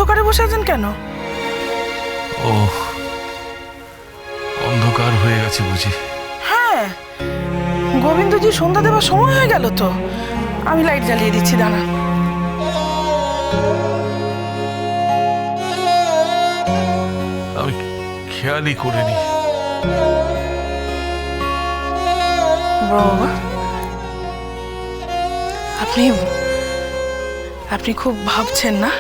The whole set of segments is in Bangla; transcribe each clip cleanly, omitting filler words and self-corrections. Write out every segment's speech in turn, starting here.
অন্ধকারে বসে আছেন কেন? ও, অন্ধকার হয়ে গেছে বুঝি? হ্যাঁ, গোবিন্দজি সন্ধ্যা দেওয়ার সময় হয়ে গেল তো। আমি লাইট জ্বালিয়ে দিচ্ছি, দাঁড়ান। আমি খেয়ালই করিনি। বাবা, আপনি আপনি খুব ভাবছেন না?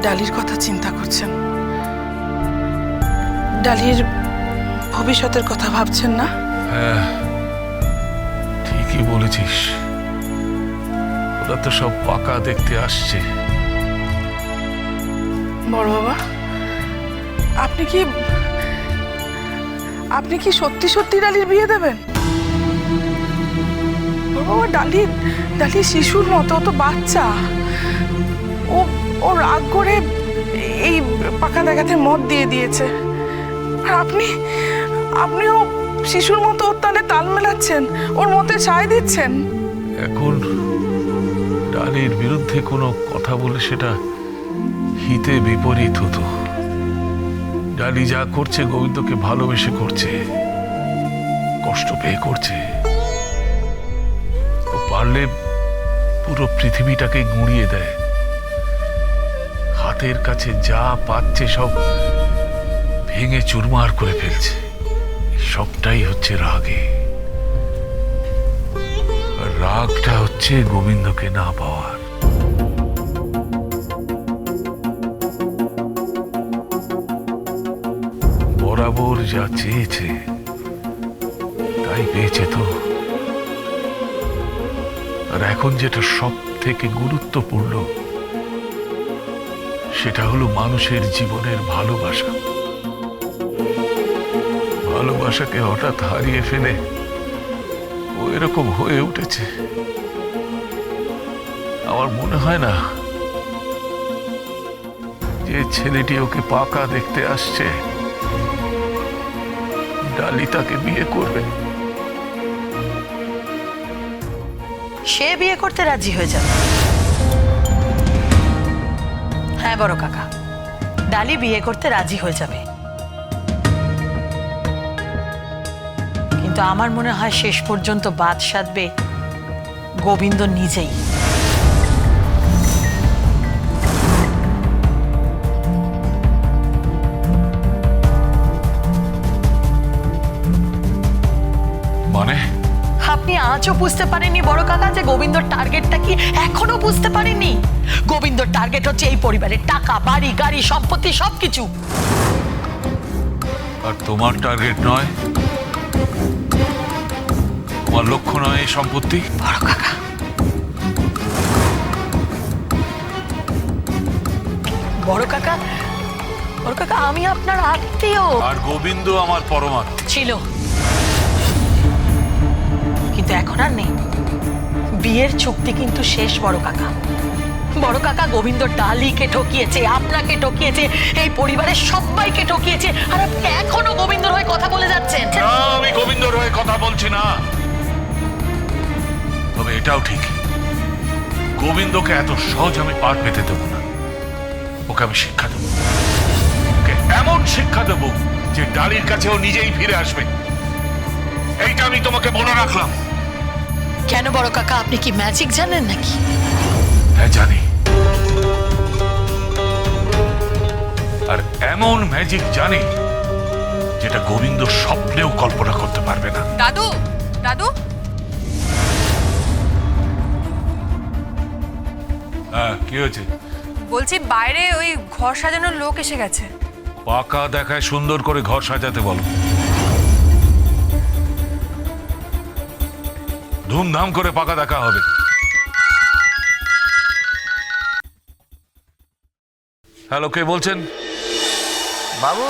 ডালির কথা চিন্তা করছেন, ডালির ভবিষ্যতের কথা ভাবছেন না? হ্যাঁ, ঠিকই বলেছিস। ওরা তো সব পাকা দেখতে আসছে। বড় বাবা, আপনি কি সত্যি সত্যি ডালির বিয়ে দেবেন? বড় বাবা, ডালি শিশুর মতো, তো বাচ্চা। ও রাগ করে এই পাকা দেখাতে মত দিয়ে দিয়েছে, আর আপনিও শিশুর মতো ওর তালে তাল মেলাচ্ছেন, ওর মতে ছাই দিচ্ছেন। এখন ডালির বিরুদ্ধে কোনো কথা বলে সেটা হিতে বিপরীত হতো। ডালি যা করছে গোবিন্দকে ভালোবেসে করছে, কষ্ট পেয়ে করছে। ও পারলে পুরো পৃথিবীটাকে গুঁড়িয়ে দেয়। হাতের কাছে যা পাচ্ছে সব ভেঙে চুরমার করে ফেলছে। সবটাই হচ্ছে রাগে। আর রাগটা হচ্ছে গোবিন্দকে না পাওয়ার। বরাবর যা চেয়েছে তাই পেয়েছে তো। আর এখন যেটা সব থেকে গুরুত্বপূর্ণ সেটা হলো মানুষের জীবনের ভালোবাসা। ভালোবাসাকে হঠাৎ হারিয়ে ফেলে ও এরকম হয়ে উঠেছে। আমার মনে হয় না যে ছেলেটি ওকে পাকা দেখতে আসছে ডালি তাকে বিয়ে করবে। সে বিয়ে করতে রাজি হয়ে যাবে। হ্যাঁ বড় কাকা, ডালি বিয়ে করতে রাজি হয়ে যাবে, কিন্তু আমার মনে হয় শেষ পর্যন্ত বাদ সাধবে গোবিন্দ নিজেই। মানে আপনি আজও বুঝতে পারেননি বড় কাকা যে গোবিন্দর টার্গেটটা কি? এখনো বুঝতে পারেননি? গোবিন্দর টার্গেট হচ্ছে এই পরিবারের টাকা, বাড়ি, গাড়ি, সম্পত্তি, সবকিছু। আর তোমার টার্গেট নয়? তোমার লক্ষ্য নয় এই সম্পত্তি? বড় কাকা, বড় কাকা, বড় কাকা, আমি আপনার আত্মীয়। আর গোবিন্দ আমার পরমাত্মা ছিল, কিন্তু এখন আর নেই। বিয়ের চুক্তি কিন্তু শেষ বড় কাকা। বড় কাকা, গোবিন্দ ডালিকে ঠকিয়েছে, আপনাকে ঠকিয়েছে, এই পরিবারের সবাইকে ঠকিয়েছে, আর আপনি এখনো গোবিন্দর হয়ে কথা বলে যাচ্ছেন। না, আমি গোবিন্দর হয়ে কথা বলছি না। তবে এটাও ঠিক, গোবিন্দকে এত সহজ আমি পার পেতে দেবো না। ওকে আমি শিক্ষা দেবো, ওকে এমন শিক্ষা দেবো যে ডালির কাছে ও নিজেই ফিরে আসবে। এইটা আমি তোমাকে বলে রাখলাম। কেন বড় কাকা, আপনি কি ম্যাজিক জানেন নাকি? হ্যাঁ জানি, আর এমন ম্যাজিক জানি যেটা গোবিন্দ স্বপ্নেও কল্পনা করতে পারবে না। দাদু, দাদু, হ্যাঁ, কি হয়েছে? বলছি বাইরে ওই ঘর সাজানোর লোক এসে গেছে। পাকা দেখায় সুন্দর করে ঘর সাজাতে বলো। ধুমধাম করে পাকা দেখা হবে। হ্যালো, কে বলছেন? বাবু,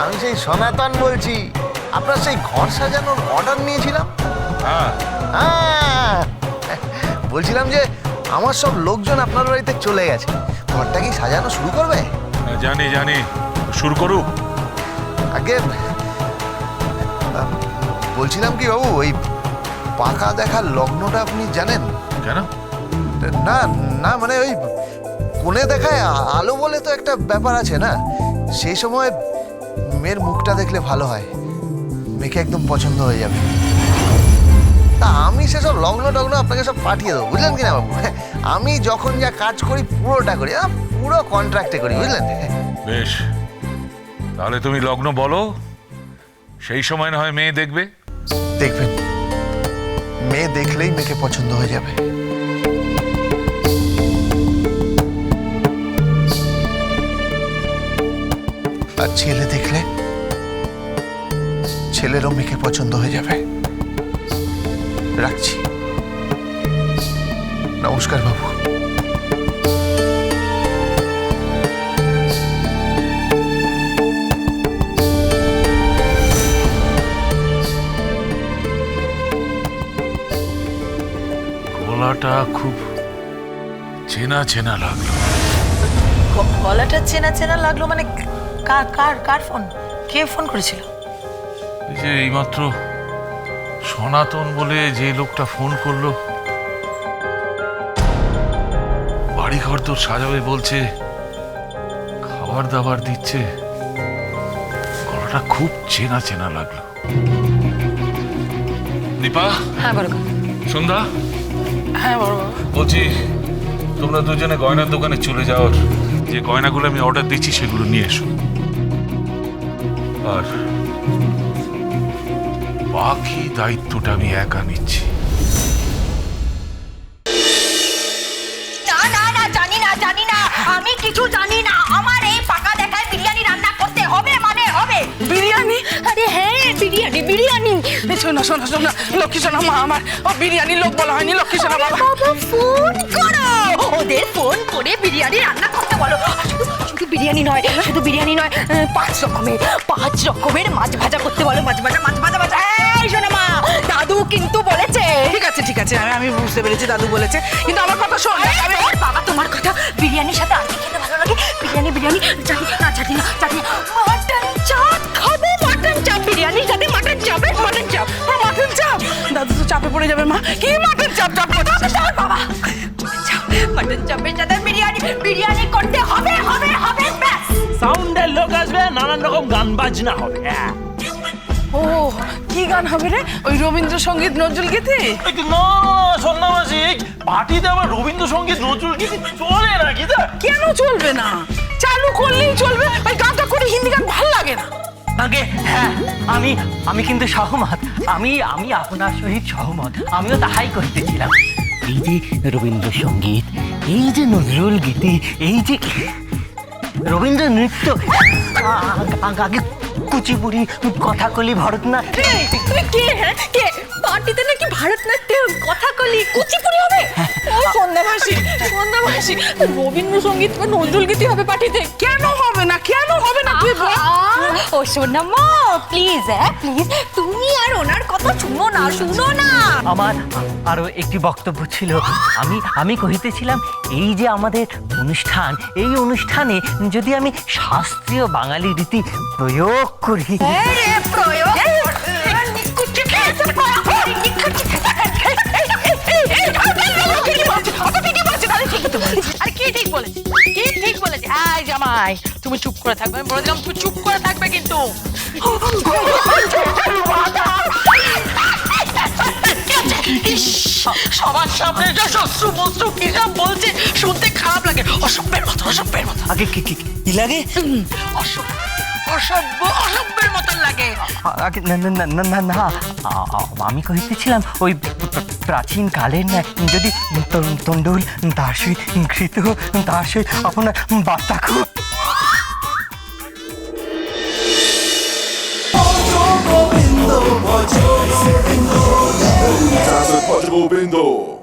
আমি সেই সনাতন বলছি। আপনার সেই ঘর সাজানোর অর্ডার নিয়েছিলাম। হ্যাঁ, হ্যাঁ, বলছিলাম যে আমার সব লোকজন আপনার বাড়িতে চলে গেছে, ঘরটা কি সাজানো শুরু করবে? জানি জানি, শুরু করুক। আগে বলছিলাম কি বাবু, ওই পাকা দেখার লগ্নটা আপনি জানেন? কেন? না না, মানে ওই কোণে দেখায় আলো বলে তো একটা ব্যাপার আছে না, সেই সময় মেয়ের মুখটা দেখলে ভালো হয়, মেয়েকে একদম পছন্দ হয়ে যাবে। তা আমি সেসব লগ্ন টগ্ন আপনাকে সব পাঠিয়ে দেবো, বুঝলেন কিনা বাবু? আমি যখন যা কাজ করি পুরোটা করি, পুরো কন্ট্রাক্টে করি, বুঝলেন? বেশ, তাহলে তুমি লগ্ন বলো, সেই সময় না হয় মেয়ে দেখবে। দেখবেন, মেয়ে দেখলেই মেয়েকে পছন্দ হয়ে যাবে। আর ছেলে দেখলে ছেলেরও মেয়েকে পছন্দ হয়ে যাবে। রাখছি, নমস্কার বাবু। গলাটা খুব চেনা চেনা লাগলো। গলাটা চেনা চেনা লাগলো মানে? কার কার কার ফোন? কে ফোন করেছিল? এই যে এইমাত্র সনাতন বলে যে লোকটা ফোন করলো, বাড়িঘর তো সাজাবে বলছে, খাবার দাবার দিচ্ছে, গলাটা খুব চেনা চেনা লাগলো। দীপা, হ্যাঁ বড় কাকা। সন্ধ্যা, হ্যাঁ বড় বাবা। বলছি তোমরা দুজনে গয়নার দোকানে চলে যাও, যে গয়নাগুলো আমি অর্ডার দিচ্ছি সেগুলো নিয়ে এসো, আর বাকি দায়িত্বটা আমি একা নিচ্ছি। না না না, জানি না, আমি কিছু জানি না। আমার এই পাকা দেখায় বিরিয়ানি রান্না করতে হবে মানে হবে। বিরিয়ানি? আরে হ্যাঁ, বিরিয়ানি। শোনো শোনো শোনো, লক্ষ্মী সোনা মা আমার, ও বিরিয়ানি লোক বলা হয়নি, লক্ষ্মী সোনা বাবা। বাবা ফোন করো, ওদের ফোন করে বিরিয়ানি রান্না করতে বলো। শুধু বিরিয়ানি নয়, 5 রকমের মাছ ভাজা করতে বলো। মাছ ভাজা। এই শোনো মা, দাদু কিন্তু বলেছে। ঠিক আছে, আমি বুঝতে পেরেছি দাদু বলেছে, কিন্তু আমার কথা শোন। ওর বাবা তোমার কথা, বিরিয়ানির সাথে আর কি খেতে ভালো লাগে? বিরিয়ানি, চাটনি। মাটন চাপ খাবো, মাটন চাপ। বিরিয়ানির সাথে মাটন চাপ। মাটন চাপ? দাদু তো চাপে পড়ে যাবে মা। কি মাটন চাপ? বাবা, মাটন চাপের সাথে বিরিয়ানি করতে হবে ব্যাস। সাউন্ডের লোক আসবে, নানান রকম গান বাজনা হবে। ও, কি গান হবে রে? ওই রবীন্দ্রসঙ্গীত, নজরুল গীতি? না সন্ন্যাসী, পার্টিতে আবার রবীন্দ্রসঙ্গীত নজরুল গীতি চলে না কি? কেন চলবে না? চালু করলেই চলবে। ওই গানটা করে হিন্দি গান ভালো লাগে না। আগে হ্যাঁ, আমি কিন্তু সহমত। আমি আপনার সহিত সহমত। আমিও তাহাই করতেছিলাম। এই যে রবীন্দ্রসঙ্গীত, এই যে নজরুল গীতি, এই যে রবীন্দ্র নৃত্য, আগে কুচিপুড়ি, কথাকলি, ভরতনাট্যম। তুমি কে? হ্যাঁ কে? পার্টিতে নাকি ভারতনাট্যম, কথাকলি, কুচিপুড়ি হবে? ও সন্ধ্যা মাসি, রবীন্দ্রসঙ্গীত বা নজরুল গীতি হবে পার্টিতে? কেন হবে না? তুই বল। ও শোনা মা, প্লিজ তুমি আর ওনার কথা শুনো না। আমার আরো একটি বক্তব্য ছিল। আমি কহিতেছিলাম, এই যে আমাদের অনুষ্ঠান, এই অনুষ্ঠানে যদি আমি শাস্ত্রীয় বাঙালি রীতি প্রয়োগ করি। প্রয়োগ আরে কি ঠিক বলেছে? এই জামাই, তুমি চুপ করে থাকবে। আমি বলে দিলাম তুমি চুপ করে থাকবে কিন্তু। সবার সামনে যে শ্বশ্রু কি সব বলছে, শুনতে খারাপ লাগে। অসভ্যের মতো। আগে কি লাগে? অসভ্যের মতন লাগে। আগে না, আমি কহিতেছিলাম ওই প্রাচীন কালের না, যদি তন্ডুল, তার সহিত ঘৃত, তার সহিত আপনার বার্তা খুব। Govindo.